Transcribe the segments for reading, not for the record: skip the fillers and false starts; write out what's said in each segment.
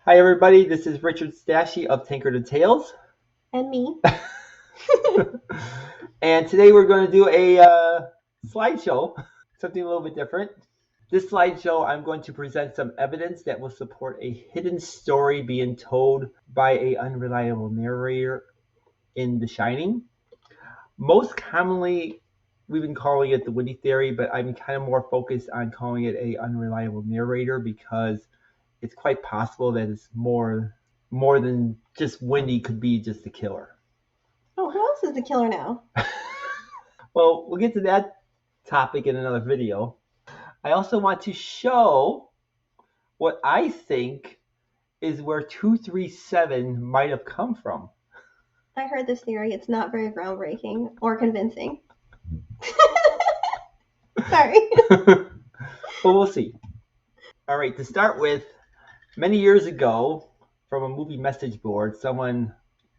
Hi everybody, this is Richard Stashy of Tinker to Tales. And me. And today we're going to do a slideshow, something a little bit different. This slideshow, I'm going to present some evidence that will support a hidden story being told by an unreliable narrator in The Shining. Most commonly, we've been calling it the Windy theory, but I'm kind of more focused on calling it an unreliable narrator because it's quite possible that it's more than just Wendy could be just the killer. Oh, who else is the killer now? Well, we'll get to that topic in another video. I also want to show what I think is where 237 might have come from. I heard this theory. It's not very groundbreaking or convincing. Sorry. But we'll see. All right, to start with, many years ago, from a movie message board, someone,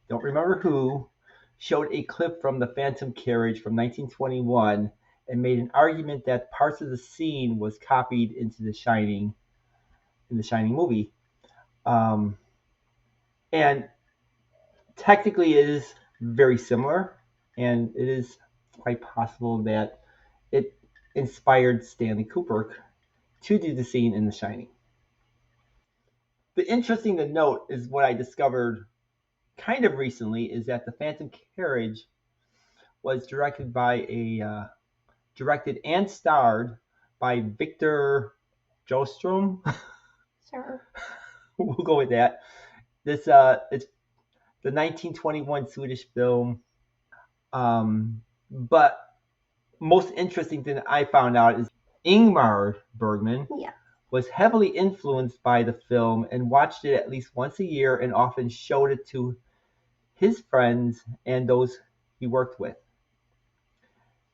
don't remember who, showed a clip from The Phantom Carriage from 1921 and made an argument that parts of the scene was copied into The Shining, in the Shining movie. And technically it is very similar, and it is quite possible that it inspired Stanley Kubrick to do the scene in The Shining. The interesting to note is what I discovered kind of recently is that The Phantom Carriage was directed and starred by Victor Sjostrom. Sure. We'll go with that. It's the 1921 Swedish film. But most interesting thing I found out is Ingmar Bergman was heavily influenced by the film and watched it at least once a year and often showed it to his friends and those he worked with.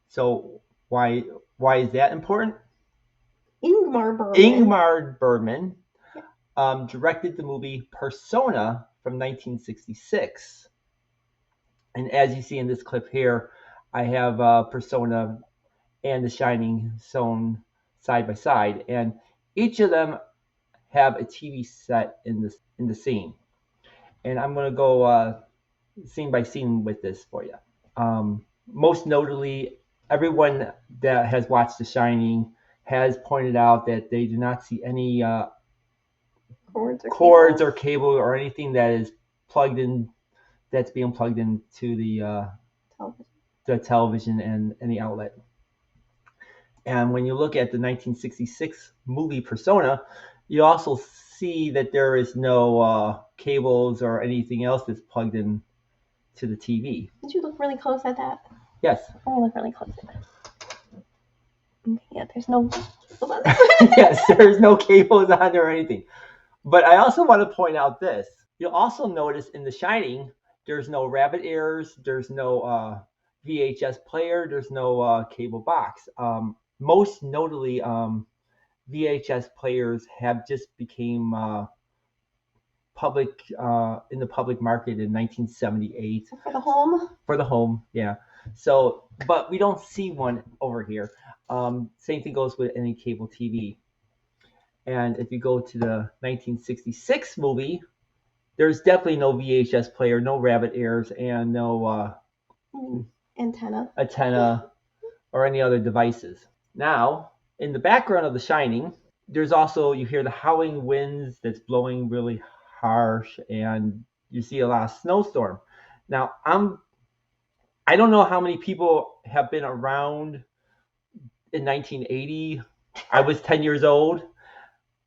So why is that important? Ingmar Bergman directed the movie Persona from 1966. And as you see in this clip here, I have Persona and The Shining sewn side by side, and each of them have a TV set in the scene. And I'm going to go scene by scene with this for you. Most notably, everyone that has watched The Shining has pointed out that they do not see any cords or cable or anything that is plugged in, that's being plugged into the television and any outlet. And when you look at the 1966 movie Persona, you also see that there is no cables or anything else that's plugged in to the TV. Did you look really close at that? Yes. I look really close at that. Okay, yeah, there's no cables on there. Yes, there's no cables on there or anything. But I also want to point out this. You'll also notice in The Shining, there's no rabbit ears, there's no VHS player, there's no cable box. Most notably, VHS players have just became public in the public market in 1978. For the home? For the home, yeah. So, but we don't see one over here. Same thing goes with any cable TV. And if you go to the 1966 movie, there's definitely no VHS player, no rabbit ears, and no antenna or any other devices. Now, in the background of The Shining, there's also, you hear the howling winds that's blowing really harsh, and you see a lot of snowstorm. Now, I don't know how many people have been around in 1980. I was 10 years old,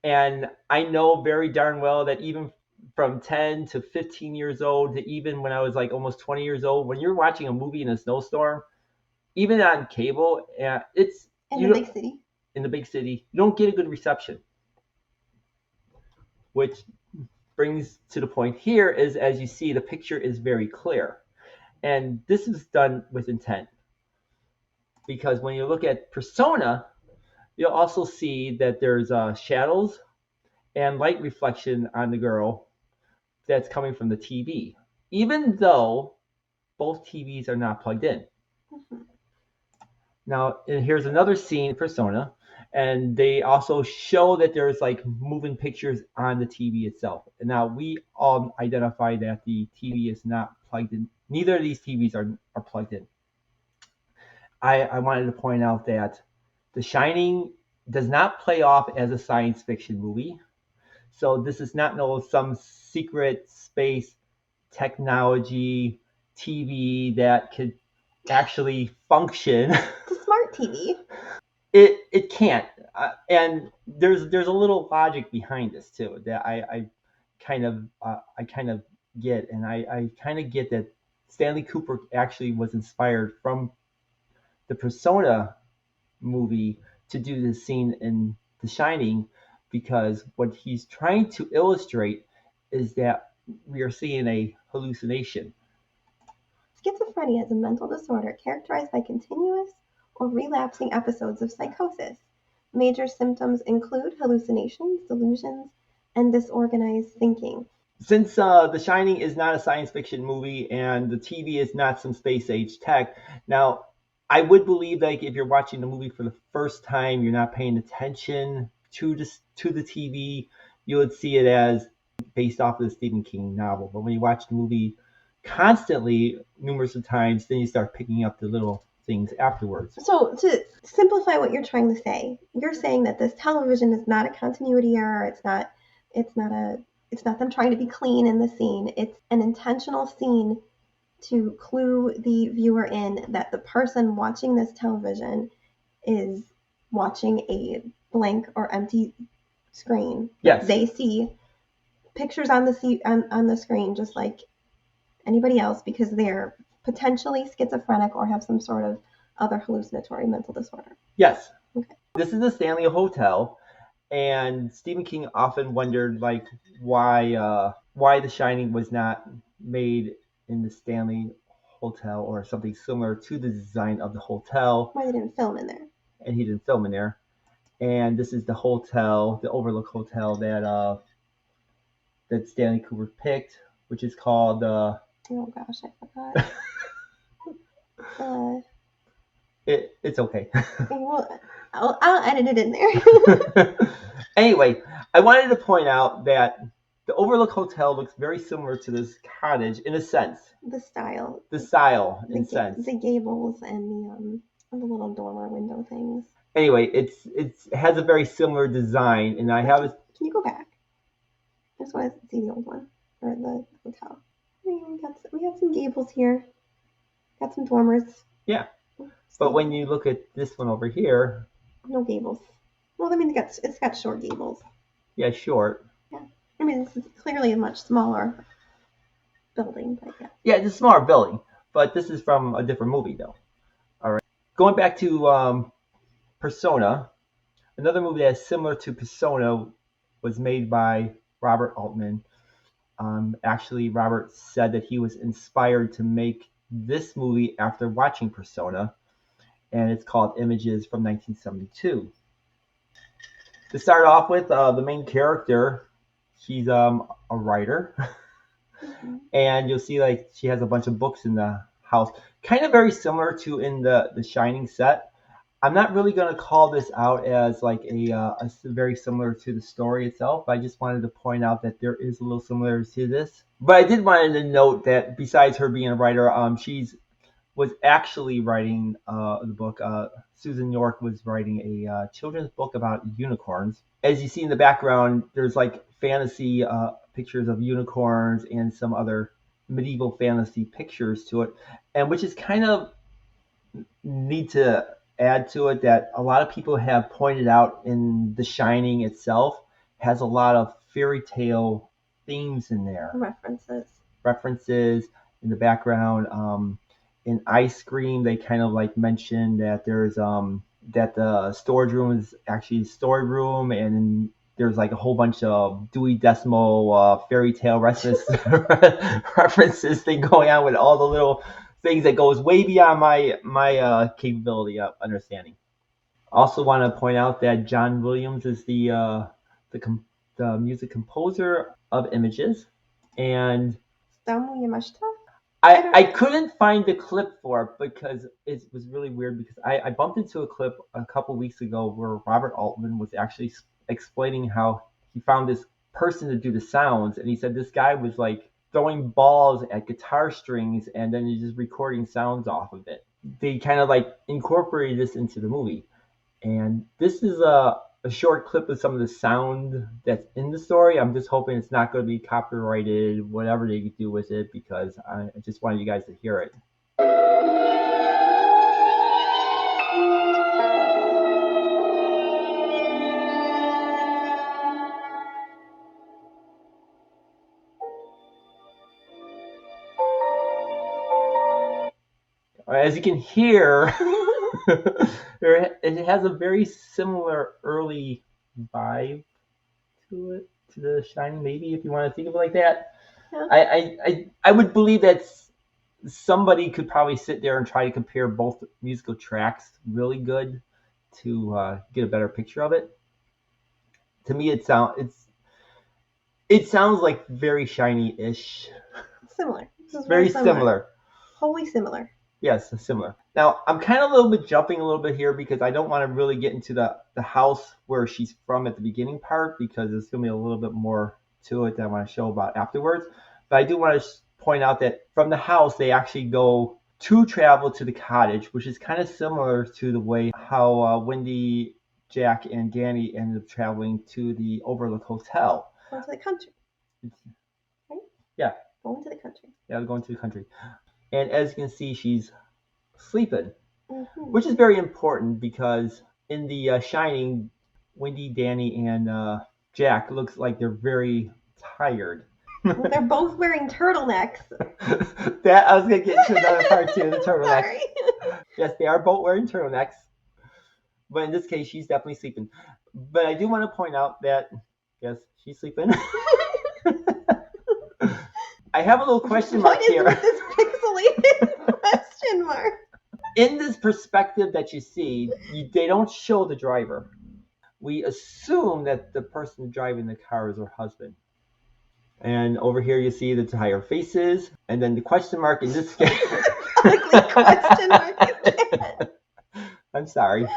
and I know very darn well that even from 10 to 15 years old to even when I was like almost 20 years old, when you're watching a movie in a snowstorm, even on cable, it's in the big city, you don't get a good reception. Which brings to the point here is, as you see, the picture is very clear. And this is done with intent. Because when you look at Persona, you'll also see that there's shadows and light reflection on the girl that's coming from the TV, even though both TVs are not plugged in. Now, here's another scene in Persona, And they also show that there's like moving pictures on the TV itself. And now we all identify that the TV is not plugged in. Neither of these TVs are plugged in. I wanted to point out that The Shining does not play off as a science fiction movie. So this is not some secret space technology TV that could actually function. It's a smart TV. It can't, and there's a little logic behind this too that I kind of get, and I kind of get that Stanley Kubrick actually was inspired from the Persona movie to do this scene in The Shining, because what he's trying to illustrate is that we are seeing a hallucination. Schizophrenia is a mental disorder characterized by continuous or relapsing episodes of psychosis. Major symptoms include hallucinations, delusions, and disorganized thinking. Since The Shining is not a science fiction movie and the TV is not some space age tech, now I would believe like if you're watching the movie for the first time, you're not paying attention to the TV, you would see it as based off of the Stephen King novel. But when you watch the movie constantly, numerous of times, then you start picking up the little things afterwards. So to simplify what you're trying to say, you're saying that this television is not a continuity error. It's not them trying to be clean in the scene. It's an intentional scene to clue the viewer in that the person watching this television is watching a blank or empty screen. Yes. They see pictures on the screen just like anybody else because they're potentially schizophrenic or have some sort of other hallucinatory mental disorder. Yes. Okay. This is the Stanley Hotel, and Stephen King often wondered like why The Shining was not made in the Stanley Hotel or something similar to the design of the hotel. Why they didn't film in there. And he didn't film in there. And this is the hotel, the Overlook Hotel that Stanley Kubrick picked, which is called oh gosh, I forgot. It's okay. Well, I'll edit it in there. Anyway, I wanted to point out that the Overlook Hotel looks very similar to this cottage in a sense. The style. In a sense. The gables and the little dormer window things. Anyway, it has a very similar design, and I have it. Can you go back? I just want to see the old one or the hotel. We have some gables here. Got some dormers. Yeah, but when you look at this one over here, no gables. Well, I mean, it's got short gables. Yeah, short. Yeah, I mean, this is clearly a much smaller building, but yeah. Yeah, it's a smaller building, but this is from a different movie, though. All right, going back to Persona, another movie that is similar to Persona was made by Robert Altman. Actually, Robert said that he was inspired to make this movie after watching Persona, and it's called Images from 1972. To start off with, the main character, she's a writer, and you'll see like she has a bunch of books in the house, kind of very similar to in the Shining set. I'm not really going to call this out as like a very similar to the story itself. I just wanted to point out that there is a little similarity to this. But I did want to note that besides her being a writer, was actually writing the book. Susan York was writing a children's book about unicorns. As you see in the background, there's like fantasy pictures of unicorns and some other medieval fantasy pictures to it, and which is kind of neat to add to it that a lot of people have pointed out in The Shining itself has a lot of fairy tale themes in there. References in the background. In Ice Cream, they kind of like mention that there's that the storage room is actually a storage room, and there's like a whole bunch of Dewey Decimal fairy tale references thing going on with all the little things that goes way beyond my capability of understanding. Also want to point out that John Williams is the music composer of Images, and I couldn't find the clip for it because it was really weird because I bumped into a clip a couple weeks ago where Robert Altman was actually explaining how he found this person to do the sounds, and he said this guy was like throwing balls at guitar strings and then he's just recording sounds off of it. They kind of like incorporated this into the movie. And this is a short clip of some of the sound that's in the story. I'm just hoping it's not going to be copyrighted, whatever they do with it, because I just wanted you guys to hear it. As you can hear, it has a very similar early vibe to it, to The Shining, maybe, if you want to think of it like that. Yeah. I would believe that somebody could probably sit there and try to compare both musical tracks really good to get a better picture of it. To me, it sounds like very Shiny-ish. Similar. Very similar. Wholly similar. Yes, similar. Now, I'm kind of a little bit jumping a little bit here because I don't want to really get into the house where she's from at the beginning part because there's going to be a little bit more to it that I want to show about afterwards. But I do want to point out that from the house, they actually go to travel to the cottage, which is kind of similar to the way how Wendy, Jack, and Danny ended up traveling to the Overlook Hotel. Going to the country. Right? Yeah. Going to the country. Yeah, going to the country. And as you can see, she's sleeping, which is Mm-hmm. very important because in the Shining, Wendy, Danny, and Jack looks like they're very tired. They're both wearing turtlenecks. That I was gonna get to another part too, the turtlenecks. Sorry. Yes, they are both wearing turtlenecks, but in this case, she's definitely sleeping. But I do want to point out that yes, she's sleeping. I have a little question mark here. What is with this pixelated question mark? In this perspective that you see, they don't show the driver. We assume that the person driving the car is her husband. And over here you see the tired faces, and then the question mark in this case. Ugly question mark. I'm sorry.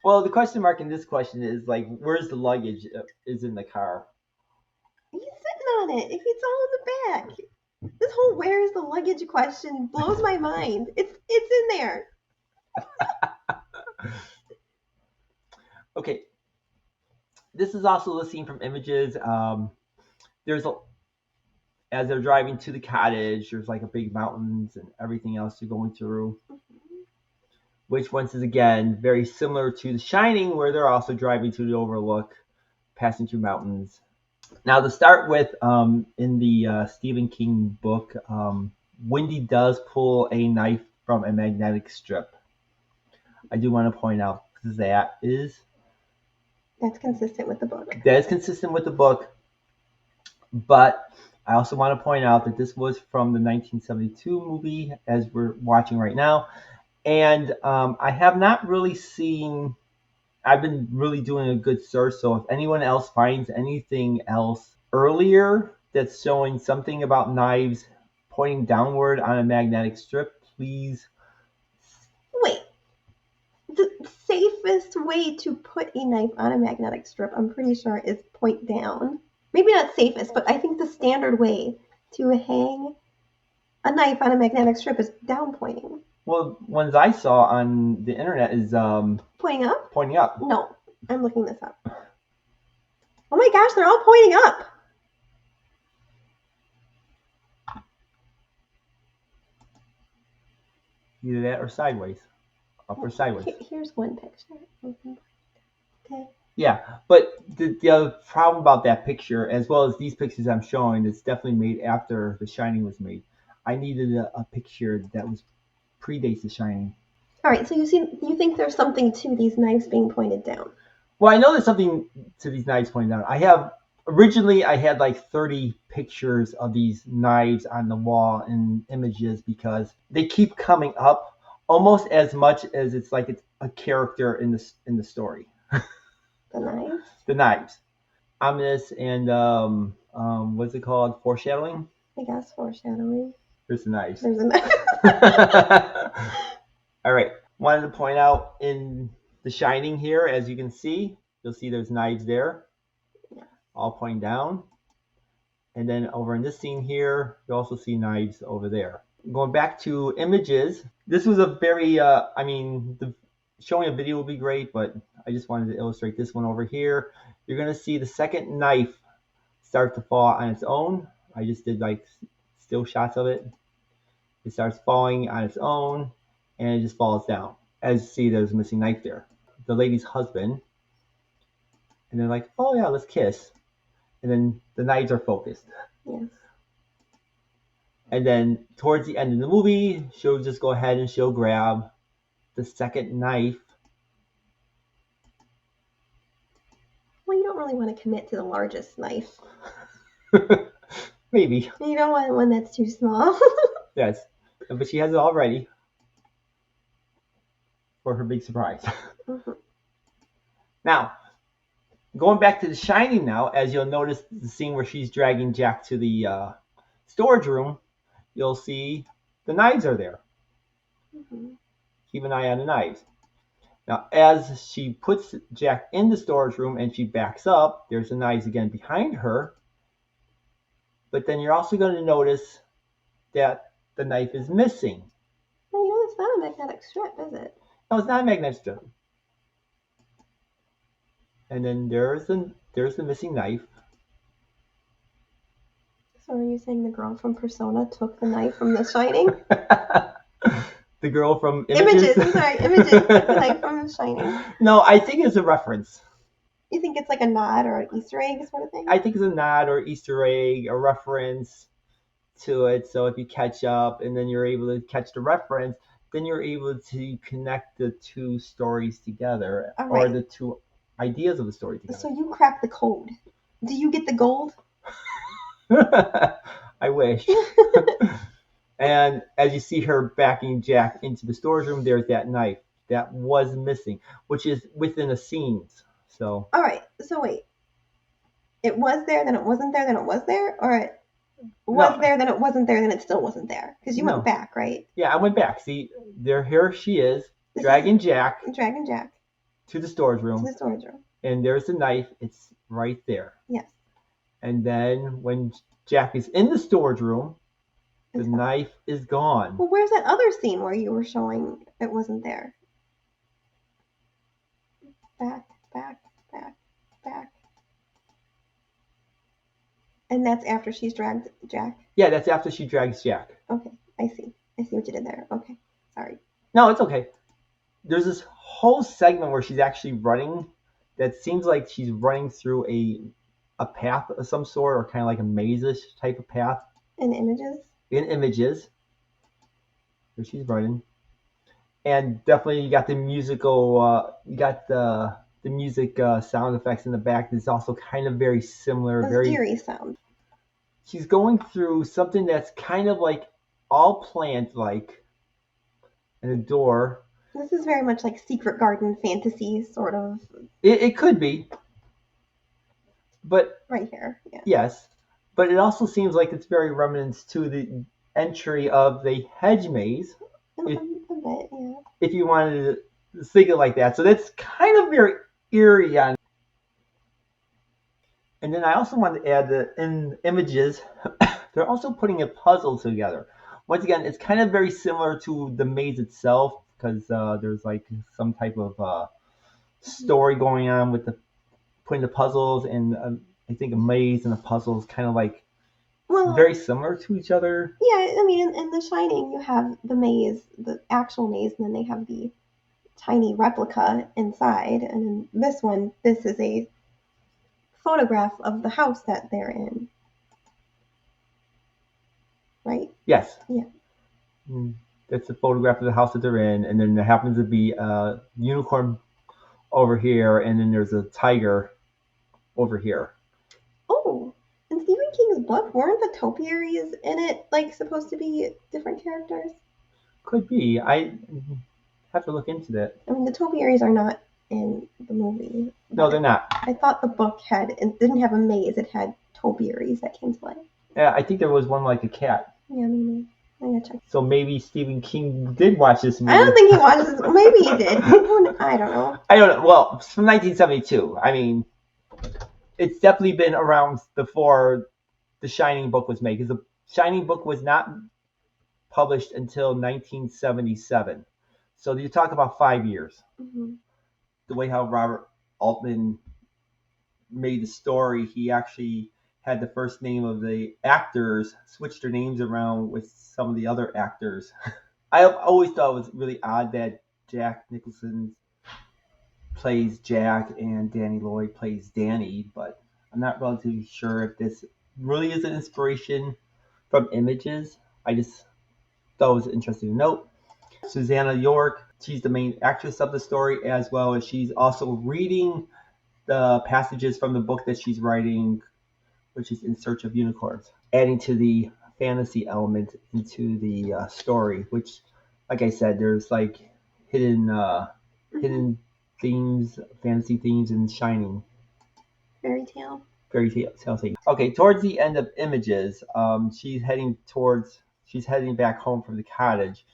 Well, the question mark in this question is like, where's the luggage is in the car? He's sitting on it. It's all in the back. This whole "where's the luggage" question blows my mind. It's in there. Okay. This is also a scene from Images. As they're driving to the cottage, there's like a big mountains and everything else they're going through. Which once is again very similar to The Shining, where they're also driving to the Overlook, passing through mountains. Now to start with, in the Stephen King book, Wendy does pull a knife from a magnetic strip. I do want to point out that's consistent with the book. That is consistent with the book, but I also want to point out that this was from the 1972 movie, as we're watching right now, and I have not really seen. I've been really doing a good search, so if anyone else finds anything else earlier that's showing something about knives pointing downward on a magnetic strip, please. Wait. The safest way to put a knife on a magnetic strip, I'm pretty sure, is point down. Maybe not safest, but I think the standard way to hang a knife on a magnetic strip is down pointing. Well, ones I saw on the internet is pointing up? Pointing up. No, I'm looking this up. Oh my gosh, they're all pointing up. Either that or sideways. Up or sideways. Here's one picture. Okay. Yeah, but the other problem about that picture, as well as these pictures I'm showing, it's definitely made after The Shining was made. I needed a picture that was predates The Shining. All right, so you think there's something to these knives being pointed down? Well, I know there's something to these knives pointed down. Originally I had like 30 pictures of these knives on the wall in Images because they keep coming up almost as much as it's like it's a character in the story. The knives? The knives. ominous and what's it called? Foreshadowing. I guess foreshadowing. There's the knives. There's a All right. Wanted to point out in The Shining here, as you can see, you'll see there's knives there, Yeah. all pointing down. And then over in this scene here, you also see knives over there. Going back to images, this was a very, showing a video would be great, but I just wanted to illustrate this one over here. You're going to see the second knife start to fall on its own. I just did like still shots of it. It starts falling on its own, and it just falls down. As you see, there's a missing knife there. The lady's husband. And they're like, oh yeah, let's kiss. And then the knives are focused. Yes. And then towards the end of the movie, she'll just go ahead and she'll grab the second knife. Well, you don't really want to commit to the largest knife. Maybe. You don't want one that's too small. Yes. But she has it all ready for her big surprise. Mm-hmm. Now, going back to The Shining now, as you'll notice the scene where she's dragging Jack to the storage room, you'll see the knives are there. Mm-hmm. Keep an eye on the knives. Now, as she puts Jack in the storage room and she backs up, there's the knives again behind her. But then you're also going to notice that the knife is missing. Well, you know, it's not a magnetic strip, is it? No, it's not a magnetic strip. And then there's the missing knife. So are you saying the girl from Persona took the knife from The Shining? The girl from Images. I'm sorry, Images took the knife from The Shining. No, I think it's a reference. You think it's like a nod or an Easter egg sort of thing? I think it's a nod or Easter egg, a reference to it. So if you catch up and then you're able to catch the reference, then you're able to connect the two stories together, or the two ideas of the story together. So you crack the code. Do you get the gold? I wish. And as you see her backing Jack into the storage room, there's that knife that was missing, which is within the scenes. So. All right. So wait. It was there, then it wasn't there, then it was there, or it was there, then it wasn't there, then it still wasn't there? Because you went back, right? Yeah, I went back. See, here she is, dragging Jack to the storage room. And there's the knife. It's right there. Yes. And then when Jack is in the storage room, the knife is gone. Well, where's that other scene where you were showing it wasn't there? Back. And that's after she's dragged Jack? Yeah, that's after she drags Jack. Okay, I see what you did there. Okay, sorry. No, it's okay. There's this whole segment where she's actually running that seems like she's running through a path of some sort, or kind of like a maze-ish type of path. In Images, where she's running. And definitely you got the musical, the music sound effects in the back. That's also kind of very similar. Very eerie sound. She's going through something that's kind of like all plant-like, and a door. This is very much like Secret Garden fantasy, sort of. It could be. But right here, yeah. Yes. But it also seems like it's very reminiscent to the entry of the hedge maze. A bit, yeah. If you wanted to think it like that. So that's kind of very eerie on. And then I also wanted to add that in Images, they're also putting a puzzle together. Once again, it's kind of very similar to the maze itself, because there's like some type of story going on with putting the puzzles, and I think a maze and a puzzle is kind of like very similar to each other. Yeah, I mean, in The Shining, you have the maze, the actual maze, and then they have the tiny replica inside. And in this one, this is a photograph of the house that they're in. Right? Yes. Yeah. That's a photograph of the house that they're in, and then there happens to be a unicorn over here, and then there's a tiger over here. Oh, in Stephen King's book, weren't the topiaries in it like supposed to be different characters? Could be. I have to look into that. I mean, the topiaries are not in the movie. No, they're not. I thought the book it didn't have a maze. It had topiaries that came to life. Yeah, I think there was one like a cat. Yeah, maybe. I gotta check. So maybe Stephen King did watch this movie. I don't think he watched this. Maybe he did. I don't know. I don't know. Well, it's from 1972. I mean, it's definitely been around before the Shining book was made, because the Shining book was not published until 1977. So you talk about 5 years. Mm-hmm. The way how Robert Altman made the story, he actually had the first name of the actors switch their names around with some of the other actors. I always thought it was really odd that Jack Nicholson plays Jack and Danny Lloyd plays Danny, but I'm not relatively sure if this really is an inspiration from images. I just thought it was interesting to note. Susanna York, she's the main actress of the story, as well as she's also reading the passages from the book that she's writing, which is In Search of Unicorns, adding to the fantasy element into the story, which, like I said, there's like hidden themes, fantasy themes in Shining. Fairy tale thing. Okay, towards the end of Images, she's heading back home from the cottage.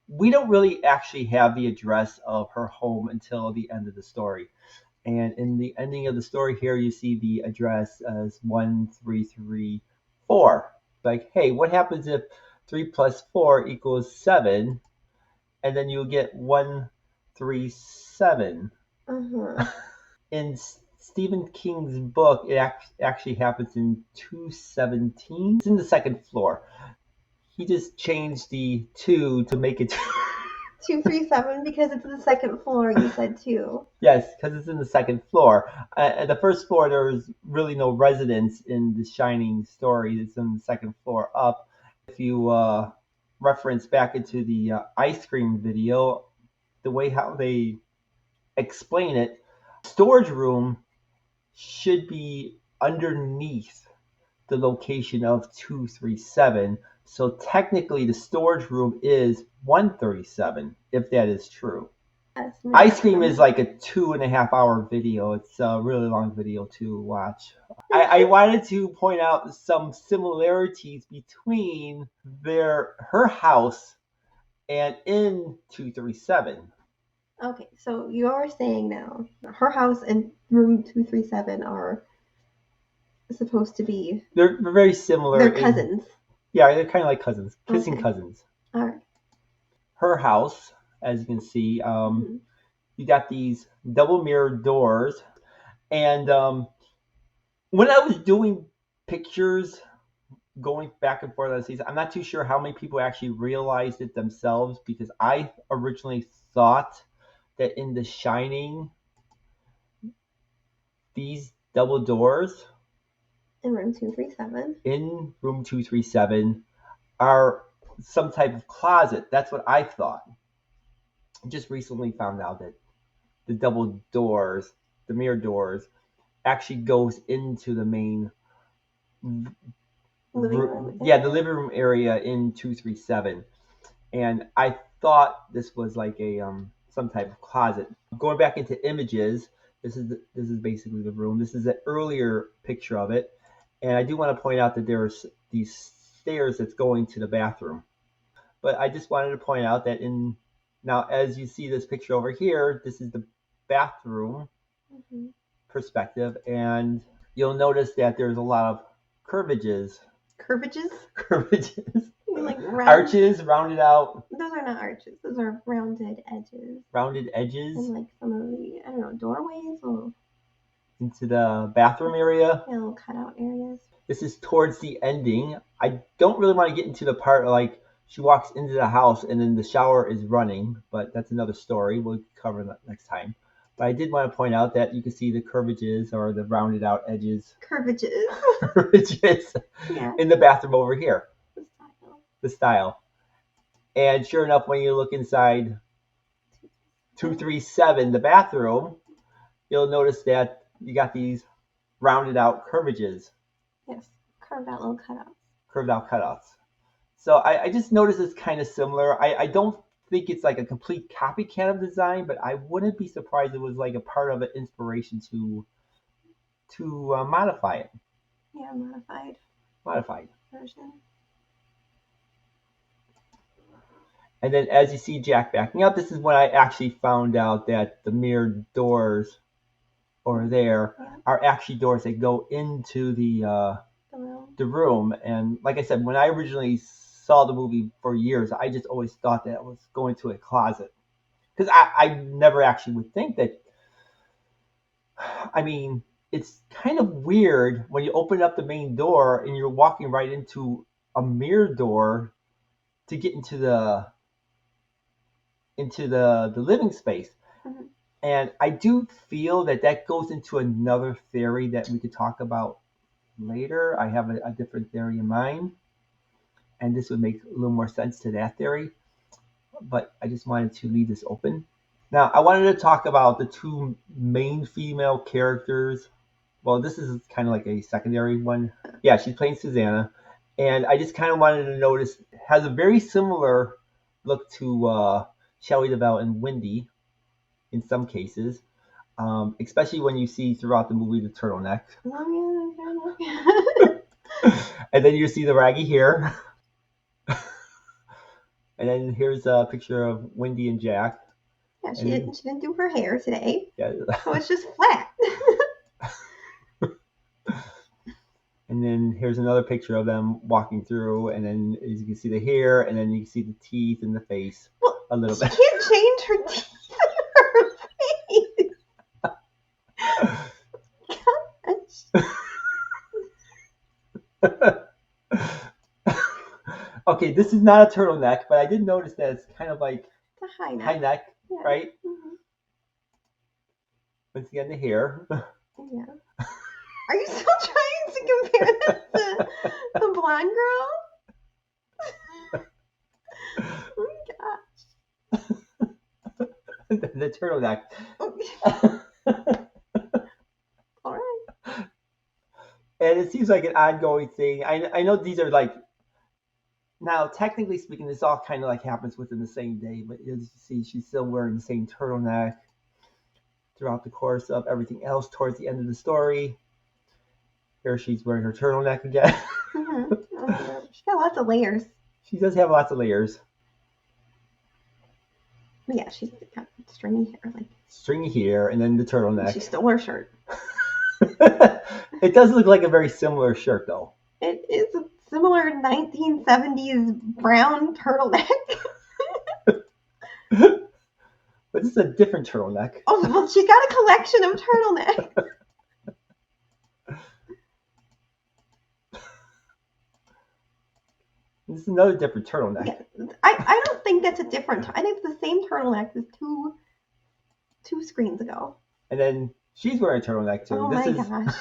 We don't really actually have the address of her home until the end of the story. And in the ending of the story here, you see the address as 1334. Like, hey, what happens if 3 plus 4 equals 7? And then you'll get 137. Uh-huh. In Stephen King's book, it actually happens in 217. It's in the second floor. He just changed the 2 to make it 237 because it's the second floor. You said 2. Yes, because it's in the second floor. At the first floor, there's really no residence in the Shining story. It's on the second floor up. If you reference back into the ice cream video, the way how they explain it, storage room should be underneath the location of 237. So technically, the storage room is 137, if that is true. Yes, Ice cream is like a 2.5 hour video. It's a really long video to watch. I wanted to point out some similarities between her house and in 237. Okay, so you're saying now her house and room 237 are supposed to be. They're very similar. They're cousins. Yeah, they're kind of like cousins, kissing Okay. cousins. All right. Her house, as you can see, you got these double mirrored doors. And when I was doing pictures going back and forth on the season, I'm not too sure how many people actually realized it themselves, because I originally thought that in The Shining, these double doors in room 237 are some type of closet. That's what I thought. Just recently found out that the double doors, the mirror doors, actually goes into the main living room. Yeah, the living room area in 237. And I thought this was like a some type of closet. Going back into Images, this is basically the room. This is an earlier picture of it, and I do want to point out that there's these stairs that's going to the bathroom. But I just wanted to point out that now as you see this picture over here, this is the bathroom perspective, and you'll notice that there's a lot of curvages. Curvages? Curvages. You mean like arches, rounded out. Those are not arches. Those are rounded edges. Rounded edges. And like some of the, I don't know, doorways or into the bathroom area. Yeah, little cutout areas. This is towards the ending. I don't really want to get into the part like she walks into the house and then the shower is running, but that's another story. We'll cover that next time. But I did want to point out that you can see the curvages or the rounded out edges. Curvages. Yeah. In the bathroom over here. The style. And sure enough, when you look inside 237, the bathroom, you'll notice that you got these rounded out curvages. Yes, curved out little cutouts. Curved out cutouts. So I just noticed it's kind of similar. I don't think it's like a complete copycat of design, but I wouldn't be surprised it was like a part of an inspiration to modify it. Yeah, modified Modified. version. And then as you see Jack backing up, this is when I actually found out that the mirrored doors over there are actually doors that go into the room. And like I said, when I originally saw the movie for years, I just always thought that it was going to a closet. Because I never actually would think that. I mean, it's kind of weird when you open up the main door and you're walking right into a mirror door to get into the living space. Mm-hmm. And I do feel that goes into another theory that we could talk about later. I have a different theory in mind, and this would make a little more sense to that theory. But I just wanted to leave this open. Now, I wanted to talk about the two main female characters. Well, this is kind of like a secondary one. Yeah, she's playing Susanna. And I just kind of wanted to notice, has a very similar look to Shelley Duvall and Wendy in some cases, especially when you see throughout the movie the turtleneck. And then you see the raggy hair. And then here's a picture of Wendy and Jack. Yeah, she didn't do her hair today. Yeah. So it's just flat. And then here's another picture of them walking through, and then as you can see the hair, and then you can see the teeth and the face a little bit. She can't change her teeth in her face. Okay, this is not a turtleneck, but I did notice that it's kind of like a high neck, yeah. Right? Mm-hmm. Once again, the hair. Yeah. Are you still trying to compare this to the blonde girl? Oh my gosh. The turtleneck. All right. And it seems like an ongoing thing. I know these are like, now technically speaking, this all kind of like happens within the same day, but as you see, she's still wearing the same turtleneck throughout the course of everything else towards the end of the story. Here she's wearing her turtleneck again. Mm-hmm. She's got lots of layers. She does have lots of layers. But yeah, she's got stringy hair. Stringy hair, and then the turtleneck. She stole her shirt. It does look like a very similar shirt, though. It is a similar 1970s brown turtleneck. But this is a different turtleneck. Oh, well, she's got a collection of turtlenecks. This is another different turtleneck. Yeah, I don't think that's a different. I think it's the same turtleneck as two screens ago. And then she's wearing a turtleneck too. Oh my gosh.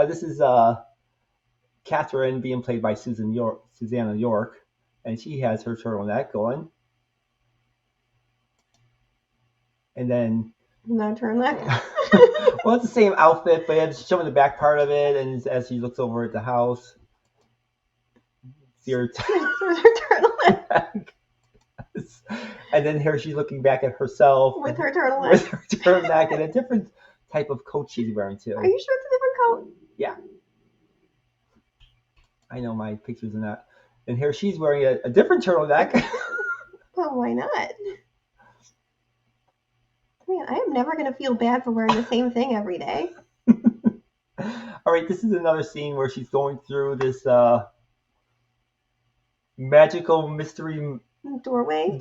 This is Catherine being played by Susanna York, and she has her turtleneck going. And then no turtleneck. Well, it's the same outfit, but it's showing the back part of it, and as she looks over at the house, see her turtleneck. And then here she's looking back at herself with her turtleneck. With her turtleneck and a different type of coat she's wearing too. Are you sure it's a different coat? Yeah. I know my pictures are not. And here she's wearing a different turtleneck. Well, why not? Man, I am never going to feel bad for wearing the same thing every day. All right, this is another scene where she's going through this magical mystery doorway.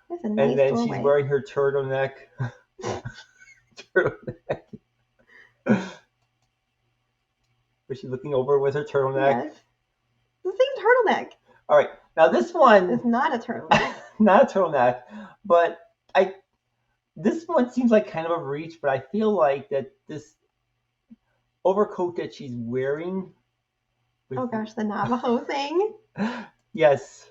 That's a nice and then doorway. She's wearing her turtleneck. But she's looking over with her turtleneck. Yes. The same turtleneck. All right, now this one is not a turtleneck. Not a turtleneck, but this one seems like kind of a reach, but I feel like that this overcoat that she's wearing. Oh gosh, the Navajo thing. Yes.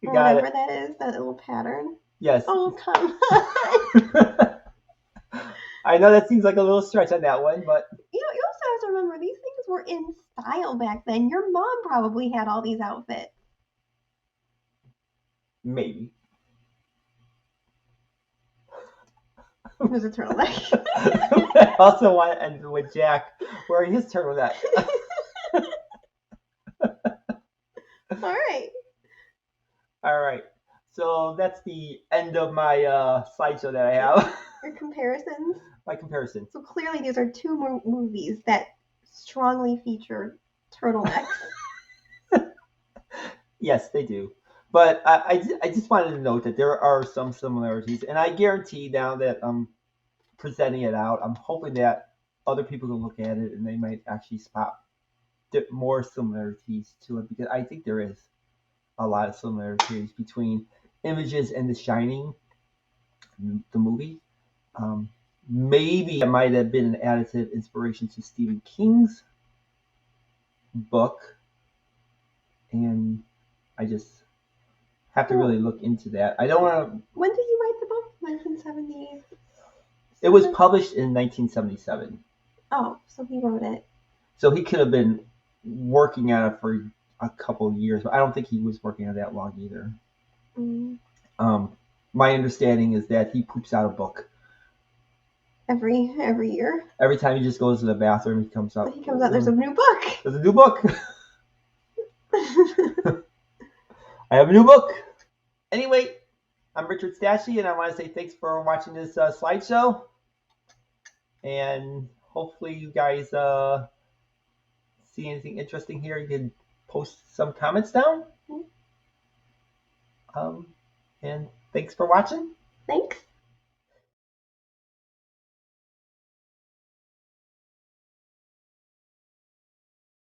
You got whatever that is, that little pattern. Yes. Oh, come on. I know that seems like a little stretch on that one, but you also have to remember these things were in style back then. Your mom probably had all these outfits. Maybe. There's a turtleneck. I also want to end with Jack wearing his turtleneck. All right. All right. So that's the end of my slideshow that I have. Your comparisons. My comparison. So clearly, these are two movies that strongly feature turtlenecks. Yes, they do. But I just wanted to note that there are some similarities, and I guarantee now that I'm presenting it out, I'm hoping that other people will look at it and they might actually spot more similarities to it, because I think there is a lot of similarities between Images and The Shining, the movie. Um, Maybe it might have been an additive inspiration to Stephen King's book, and I just have to really look into that. I don't want to. When did you write the book? 1970. It was published in 1977. Oh, so he wrote it. So he could have been working on it for a couple of years, but I don't think he was working on it that long either. Mm. My understanding is that he poops out a book Every year. every time he just goes to the bathroom. He comes out. He comes out. There's a new book. There's a new book. I have a new book. Anyway, I'm Richard Stashy, and I want to say thanks for watching this slideshow. And hopefully you guys see anything interesting here. You can post some comments down. And thanks for watching. Thanks.